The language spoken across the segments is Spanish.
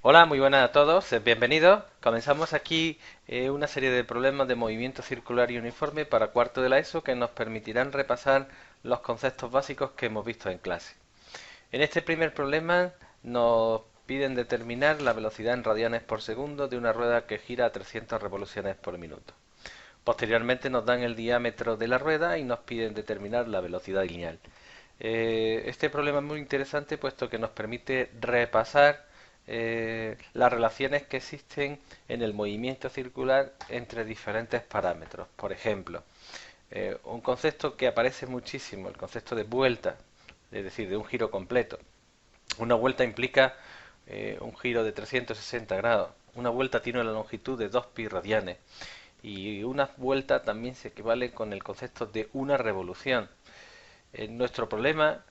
Hola, muy buenas a todos, bienvenidos. Comenzamos aquí una serie de problemas de movimiento circular y uniforme para cuarto de la ESO que nos permitirán repasar los conceptos básicos que hemos visto en clase. En este primer problema nos piden determinar la velocidad en radianes por segundo de una rueda que gira a 300 revoluciones por minuto. Posteriormente nos dan el diámetro de la rueda y nos piden determinar la velocidad lineal. Este problema es muy interesante puesto que nos permite repasar las relaciones que existen en el movimiento circular entre diferentes parámetros. Por ejemplo, un concepto que aparece muchísimo, el concepto de vuelta, es decir, de un giro completo. Una vuelta implica un giro de 360 grados. Una vuelta tiene la longitud de 2 pi radianes. Y una vuelta también se equivale con el concepto de una revolución. En nuestro problema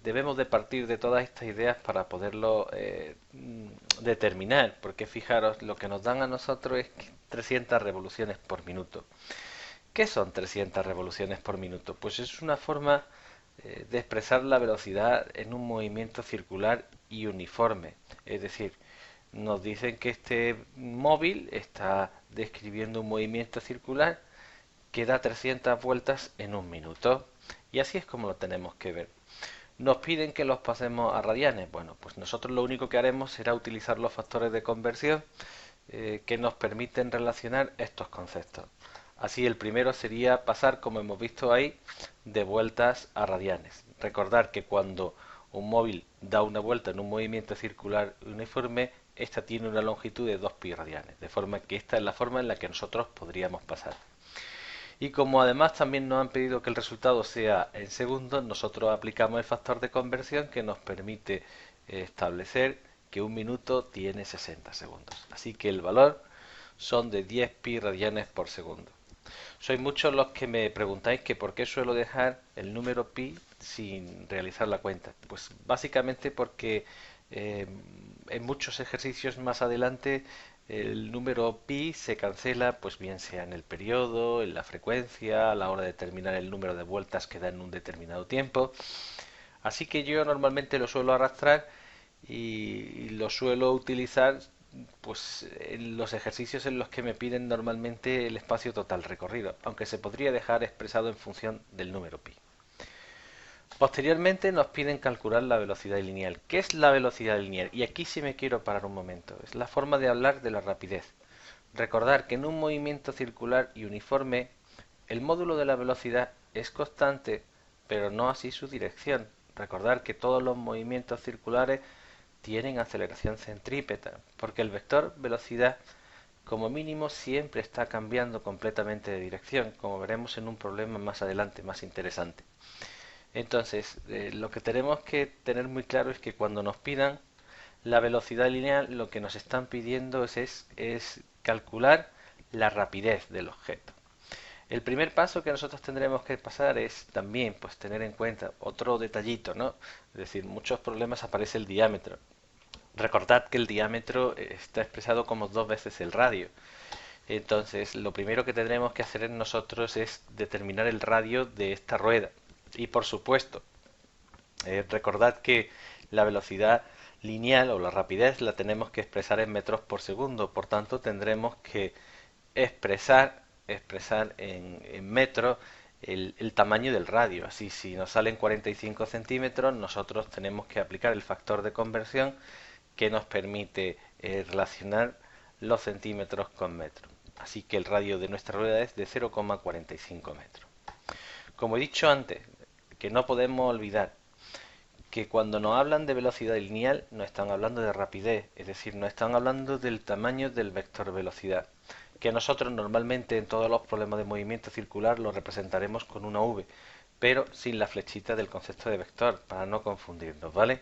debemos de partir de todas estas ideas para poderlo determinar, porque fijaros, lo que nos dan a nosotros es 300 revoluciones por minuto. ¿Qué son 300 revoluciones por minuto? Pues es una forma de expresar la velocidad en un movimiento circular y uniforme. Es decir, nos dicen que este móvil está describiendo un movimiento circular que da 300 vueltas en un minuto. Y así es como lo tenemos que ver. Nos piden que los pasemos a radianes. Bueno, pues nosotros lo único que haremos será utilizar los factores de conversión que nos permiten relacionar estos conceptos. Así el primero sería pasar, como hemos visto ahí, de vueltas a radianes. Recordar que cuando un móvil da una vuelta en un movimiento circular uniforme, esta tiene una longitud de 2 pi radianes, de forma que esta es la forma en la que nosotros podríamos pasar. Y como además también nos han pedido que el resultado sea en segundos, nosotros aplicamos el factor de conversión que nos permite establecer que un minuto tiene 60 segundos. Así que el valor son de 10 pi radianes por segundo. Sois muchos los que me preguntáis que por qué suelo dejar el número pi sin realizar la cuenta. Pues básicamente porque eh, en muchos ejercicios más adelante el número pi se cancela, pues bien sea en el periodo, en la frecuencia, a la hora de determinar el número de vueltas que da en un determinado tiempo. Así que yo normalmente lo suelo arrastrar y lo suelo utilizar pues en los ejercicios en los que me piden normalmente el espacio total recorrido, aunque se podría dejar expresado en función del número pi. Posteriormente nos piden calcular la velocidad lineal. ¿Qué es la velocidad lineal? Y aquí sí me quiero parar un momento. Es la forma de hablar de la rapidez. Recordar que en un movimiento circular y uniforme el módulo de la velocidad es constante, pero no así su dirección. Recordar que todos los movimientos circulares tienen aceleración centrípeta, porque el vector velocidad como mínimo siempre está cambiando completamente de dirección, como veremos en un problema más adelante, más interesante. Entonces, lo que tenemos que tener muy claro es que cuando nos pidan la velocidad lineal, lo que nos están pidiendo es calcular la rapidez del objeto. El primer paso que nosotros tendremos que pasar es también pues tener en cuenta otro detallito, ¿no? Es decir, muchos problemas aparece el diámetro. Recordad que el diámetro está expresado como dos veces el radio. Entonces, lo primero que tendremos que hacer nosotros es determinar el radio de esta rueda. Y por supuesto, recordad que la velocidad lineal o la rapidez la tenemos que expresar en metros por segundo. Por tanto, tendremos que expresar en metros el tamaño del radio. Así, si nos salen 45 centímetros, nosotros tenemos que aplicar el factor de conversión que nos permite relacionar los centímetros con metros. Así que el radio de nuestra rueda es de 0,45 metros. Como he dicho antes, que no podemos olvidar que cuando nos hablan de velocidad lineal no están hablando de rapidez, es decir, no están hablando del tamaño del vector velocidad, que nosotros normalmente en todos los problemas de movimiento circular lo representaremos con una V, pero sin la flechita del concepto de vector, para no confundirnos, ¿vale?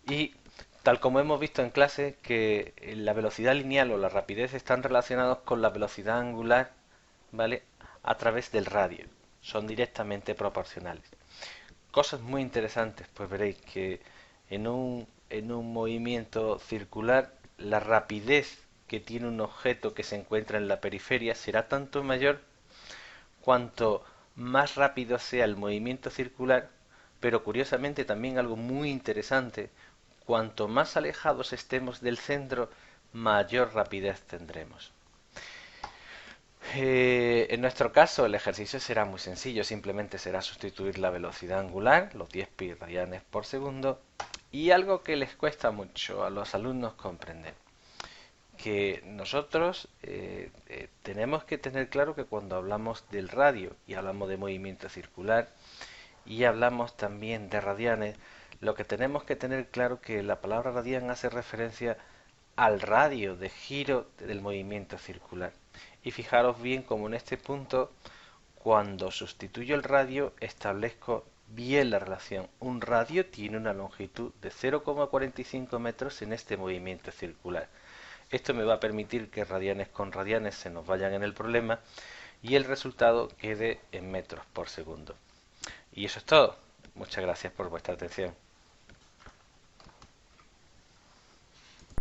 Y tal como hemos visto en clase, que la velocidad lineal o la rapidez están relacionados con la velocidad angular, ¿vale? A través del radio. Son directamente proporcionales. Cosas muy interesantes, pues veréis que en un movimiento circular la rapidez que tiene un objeto que se encuentra en la periferia será tanto mayor cuanto más rápido sea el movimiento circular, pero curiosamente también algo muy interesante, cuanto más alejados estemos del centro, mayor rapidez tendremos. En nuestro caso el ejercicio será muy sencillo, simplemente será sustituir la velocidad angular, los 10 pi radianes por segundo, y algo que les cuesta mucho a los alumnos comprender, que nosotros tenemos que tener claro que cuando hablamos del radio y hablamos de movimiento circular y hablamos también de radianes, lo que tenemos que tener claro que la palabra radian hace referencia al radio de giro del movimiento circular. Y fijaros bien como en este punto, cuando sustituyo el radio, establezco bien la relación. Un radio tiene una longitud de 0,45 metros en este movimiento circular. Esto me va a permitir que radianes con radianes se nos vayan en el problema y el resultado quede en metros por segundo. Y eso es todo. Muchas gracias por vuestra atención.